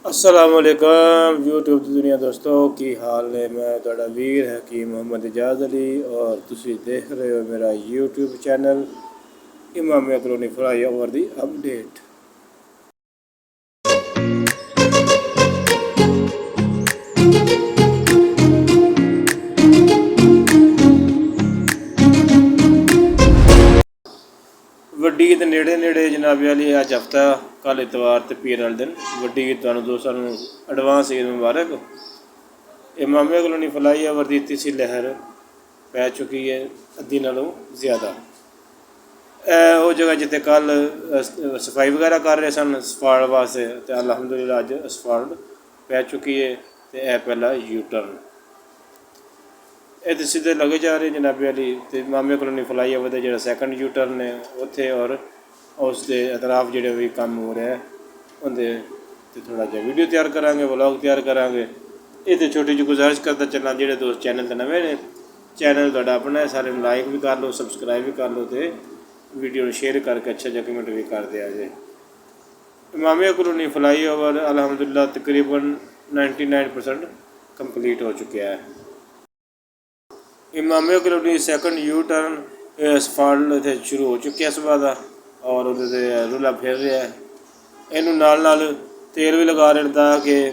अस्सलामुअलैकुम यूट्यूब की दुनिया दोस्तों की हाल ने मैं तुहाडा वीर हकीम मोहम्मद एजाज अली और तुसी देख रहे हो मेरा YouTube channel Imamia colony fly over the update. ਵੱਡੀ ਈਦ ਨੇੜੇ ਨੇੜੇ ਜਨਾਬ ਵਾਲੀ ਅੱਜ ਹਫਤਾ ਕੱਲ ਇਤਵਾਰ ਤੇ ਪੀਰ ਵਾਲੇ ਦਿਨ ਵੱਡੀ ਈਦ ਤੁਹਾਨੂੰ ਦੋਸਤਾਂ ਨੂੰ ਐਡਵਾਂਸ ਈਦ ਮੁਬਾਰਕ। ਇਮਾਮੀਆ ਕਲੋਨੀ ਫਲਾਈ ਓਵਰ ਦੀ ਤੀਸਰੀ ਲਹਿਰ ਪੈ ਚੁੱਕੀ ਹੈ ਅੱਧੀ ਨਾਲੋਂ ਜ਼ਿਆਦਾ। ਉਹ ਜਗ੍ਹਾ ਜਿੱਥੇ ਕੱਲ੍ਹ ਸਫਾਈ ਵਗੈਰਾ ਕਰ ਰਹੇ ਸਨ ਸਫਾਰਟ ਵਾਸਤੇ ਅਤੇ ਅਲਹਮਦੁਲਿਲਾ ਅੱਜ ਸਫਾਰਟ ਪੈ ਚੁੱਕੀ ਹੈ ਅਤੇ ਇਹ ਪਹਿਲਾ ਯੂ ਟਰਨ ਇਹ ਤਾਂ ਸਿੱਧੇ ਲੱਗੇ ਜਾ ਰਹੇ ਜਨਾਬੇ ਵਾਲੀ ਅਤੇ ਇਮਾਮੀਆ ਕਲੋਨੀ ਫਲਾਈ ਓਵਰ ਦਾ ਜਿਹੜਾ ਸੈਕੰਡ ਯੂ ਟਰਨ ਹੈ ਉੱਥੇ ਔਰ ਉਸ ਦੇ ਅਤਰਾਫ ਜਿਹੜੇ ਵੀ ਕੰਮ ਹੋ ਰਿਹਾ ਉਹਦੇ 'ਤੇ ਥੋੜ੍ਹਾ ਜਿਹਾ ਵੀਡੀਓ ਤਿਆਰ ਕਰਾਂਗੇ, ਵਲੋਗ ਤਿਆਰ ਕਰਾਂਗੇ। ਇਹ ਤਾਂ ਛੋਟੀ ਜਿਹੀ ਗੁਜ਼ਾਰਿਸ਼ ਕਰਦਾ ਚੱਲਾਂ ਜਿਹੜੇ ਦੋਸਤ ਚੈਨਲ 'ਤੇ ਨਵੇਂ ਨੇ, ਚੈਨਲ ਤੁਹਾਡਾ ਆਪਣਾ ਹੈ, ਸਾਰੇ ਨੂੰ ਲਾਈਕ ਵੀ ਕਰ ਲਓ, ਸਬਸਕ੍ਰਾਈਬ ਵੀ ਕਰ ਲਓ ਅਤੇ ਵੀਡੀਓ ਨੂੰ ਸ਼ੇਅਰ ਕਰਕੇ ਅੱਛਾ ਜਿਹਾ ਕਮੈਂਟ ਵੀ ਕਰ ਦਿਆ ਜੇ। ਇਮਾਮੀਆ ਕਲੋਨੀ ਫਲਾਈ ਓਵਰ ਅਲਹਮਦੁਲਿਲਾ ਤਕਰੀਬਨ 99% ਕੰਪਲੀਟ ਹੋ ਚੁੱਕਿਆ ਹੈ। Imamia colony second U turn asphalt ਇੱਥੇ ਸ਼ੁਰੂ ਹੋ ਚੁੱਕਿਆ ਸੁਬਾਹ ਦਾ ਔਰ ਉਹਦੇ 'ਤੇ ਰੁਲਾ ਫਿਰ ਰਿਹਾ। ਇਹਨੂੰ ਨਾਲ ਤੇਲ ਵੀ ਲਗਾ ਰਹੇ ਤਾਂ ਕਿ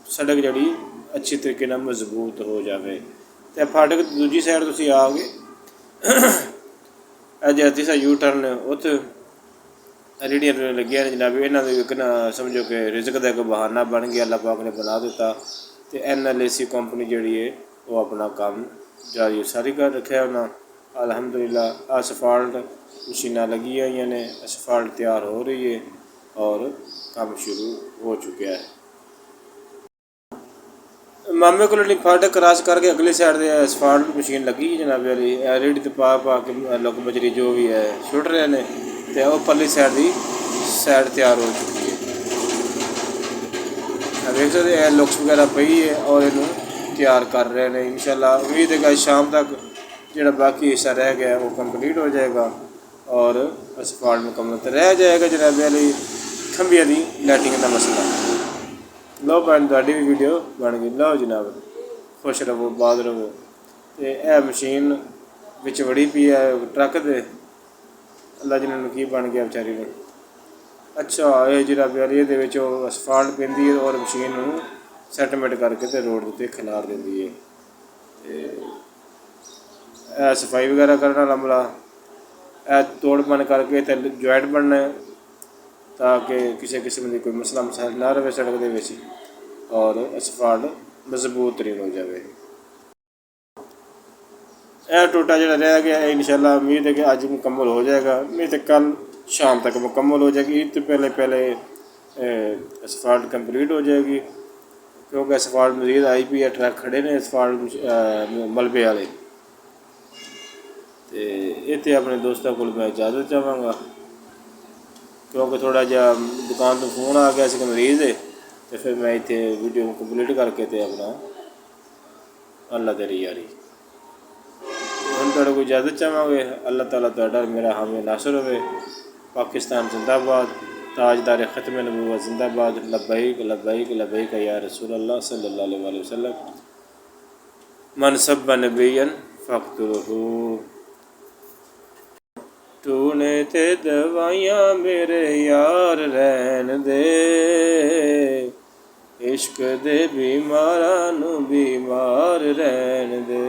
ਸੜਕ ਜਿਹੜੀ ਅੱਛੀ ਤਰੀਕੇ ਨਾਲ ਮਜ਼ਬੂਤ ਹੋ ਜਾਵੇ। ਅਤੇ ਫਾਟਕ ਦੂਜੀ ਸਾਈਡ ਤੁਸੀਂ ਆਓਗੇ ਅੱਜ ਤੀਸਰਾ ਯੂ ਟਰਨ ਉੱਥੇ ਰੇਹੜੀਆਂ ਲੱਗੀਆਂ ਨੇ ਜਨਾਬ। ਇਹਨਾਂ ਦੇ ਇੱਕ ਨਾ ਸਮਝੋ ਕਿ ਰਿਜ਼ਕ ਦਾ ਇੱਕ ਬਹਾਨਾ ਬਣ ਗਿਆ, ਅੱਲਾਹ ਪਾਕ ਨੇ ਬਣਾ ਦਿੱਤਾ। ਅਤੇ NLAC ਕੰਪਨੀ ਜਿਹੜੀ ਹੈ ਉਹ ਆਪਣਾ ਕੰਮ ਜਾਰੀ ਸਾਰੀ ਕਰ ਰੱਖਿਆ ਉਹਨਾਂ। ਅਲਹਮਦੁਲਿਲਾ ਅਸਫਾਲਟ ਮਸ਼ੀਨਾਂ ਲੱਗੀਆਂ ਹੋਈਆਂ ਨੇ, ਅਸਫਾਲਟ ਤਿਆਰ ਹੋ ਰਹੀ ਹੈ ਔਰ ਕੰਮ ਸ਼ੁਰੂ ਹੋ ਚੁੱਕਿਆ ਹੈ। ਇਮਾਮੀਆ ਕਲੋਨੀ ਫਾਟਕ ਕਰਾਸ ਕਰਕੇ ਅਗਲੀ ਸਾਈਡ 'ਤੇ ਅਸਫਾਲਟ ਮਸ਼ੀਨ ਲੱਗੀ ਜਨਾਬ ਵਾਲੀ। ਰੇਹੜੀ 'ਤੇ ਪਾ ਕੇ ਲੋਕ ਬਜਰੀ ਜੋ ਵੀ ਹੈ ਸੁੱਟ ਰਹੇ ਨੇ ਅਤੇ ਉਹ ਪਰਲੀ ਸਾਈਡ ਦੀ ਸਾਈਡ ਤਿਆਰ ਹੋ ਚੁੱਕੀ ਹੈ। ਵੇਖ ਸਕਦੇ ਇਹ ਲੁਕਸ ਵਗੈਰਾ ਪਈ ਹੈ ਔਰ ਇਹਨੂੰ ਤਿਆਰ ਕਰ ਰਹੇ ਨੇ। ਇਨਸ਼ਾਅੱਲਾ ਉਮੀਦ ਹੈ ਕਿ ਸ਼ਾਮ ਤੱਕ ਜਿਹੜਾ ਬਾਕੀ ਹਿੱਸਾ ਰਹਿ ਗਿਆ ਉਹ ਕੰਪਲੀਟ ਹੋ ਜਾਏਗਾ ਔਰ ਅਸਫਾਲਟ ਮੁਕੰਮਲ ਤਾਂ ਰਹਿ ਜਾਏਗਾ ਜਨਾਬ ਵਾਲੀ। ਖੰਭੀਆਂ ਦੀ ਲਾਈਟਿੰਗ ਦਾ ਮਸਲਾ ਲਓ ਭੈਣ ਤੁਹਾਡੀ ਵੀ ਵੀਡੀਓ ਬਣ ਗਈ। ਲਓ ਜਨਾਬ ਖੁਸ਼ ਰਹੋ, ਬਾਦ ਰਹੋ। ਅਤੇ ਇਹ ਮਸ਼ੀਨ ਵਿੱਚ ਵੜੀ ਪਈ ਹੈ ਟਰੱਕ ਦੇ, ਅੱਲਾ ਜਿਹਨਾਂ ਨੂੰ ਕੀ ਬਣ ਗਿਆ ਵਿਚਾਰੀ ਨੂੰ। ਅੱਛਾ ਇਹ ਜਨਾਬ ਵਾਲੀ ਇਹਦੇ ਵਿੱਚ ਉਹ ਅਸਫਾਲਟ ਪੈਂਦੀ ਹੈ ਔਰ ਮਸ਼ੀਨ ਨੂੰ ਸੈਟਲਮੈਂਟ ਕਰਕੇ ਅਤੇ ਰੋਡ ਦੇ ਉੱਤੇ ਖਿਲਾਰ ਦਿੰਦੀ ਹੈ। ਅਤੇ ਇਹ ਸਫਾਈ ਵਗੈਰਾ ਕਰਨ ਵਾਲਾ ਅਮਲਾ ਇਹ ਤੋੜ ਭੰਨ ਕਰਕੇ ਇੱਥੇ ਜੁਆਇੰਟ ਬਣਨਾ ਤਾਂ ਕਿ ਕਿਸੇ ਕਿਸਮ ਦੀ ਕੋਈ ਮਸਲਾ ਮਸਾਇਲ ਨਾ ਰਹੇ ਸੜਕ ਦੇ ਵਿੱਚ ਔਰ ਅਸਫਾਲਟ ਮਜ਼ਬੂਤ ਤਰੀਨ ਹੋ ਜਾਵੇ। ਇਹ ਟੋਟਾ ਜਿਹੜਾ ਰਹਿ ਗਿਆ ਇਹ ਇਨਸ਼ਾਅੱਲਾ ਉਮੀਦ ਹੈ ਕਿ ਅੱਜ ਮੁਕੰਮਲ ਹੋ ਜਾਏਗਾ, ਨਹੀਂ ਤਾਂ ਕੱਲ੍ਹ ਸ਼ਾਮ ਤੱਕ ਮੁਕੰਮਲ ਹੋ ਜਾਏਗੀ। ਈਦ ਤੋਂ ਪਹਿਲੇ ਅਸਫਾਲਟ ਕੰਪਲੀਟ ਹੋ ਜਾਏਗੀ ਕਿਉਂਕਿ ਅਸਫਾਲਟ ਮਜ਼ੀਦ ਆਈ ਪਈ ਹੈ। ਟਰੱਕ ਖੜ੍ਹੇ ਨੇ ਅਸਫਾਲਟ ਮਲਬੇ ਵਾਲੇ। ਅਤੇ ਇੱਥੇ ਆਪਣੇ ਦੋਸਤਾਂ ਕੋਲ ਮੈਂ ਇਜਾਜ਼ਤ ਚਾਹਾਂਗਾ ਕਿਉਂਕਿ ਥੋੜ੍ਹਾ ਜਿਹਾ ਦੁਕਾਨ ਤੋਂ ਫੋਨ ਆ ਗਿਆ ਸੀ ਮਰੀਜ਼ ਦੇ ਅਤੇ ਫਿਰ ਮੈਂ ਇੱਥੇ ਵੀਡੀਓ ਕੰਪਲੀਟ ਕਰਕੇ ਅਤੇ ਆਪਣਾ ਅੱਲਾ ਤੇਰੀ ਯਾਰੀ ਹੁਣ ਤੁਹਾਡੇ ਕੋਲ ਇਜਾਜ਼ਤ ਚਾਹਾਂਗੇ। ਅੱਲਾਹ ਤਾਲਾ ਤੁਹਾਡਾ ਮੇਰਾ ਹਾਮੀ ਨਾਸਰ ਹੋਵੇ। ਪਾਕਿਸਤਾਨ ਜ਼ਿੰਦਾਬਾਦ, ਤਾਜਦਾਰ ख़त्म नबूवत जिंदाबाद। लब्बैक लब्बैक लब्बैक या रसूल अल्लाह सल्लल्लाहु अलैहि वसल्लम। मन सब्ब नबियन फ़क़्तुलहू। तूने ते दवाइयाँ मेरे यार रहन दे, इश्क दे बीमारां नूं बीमार रहन दे।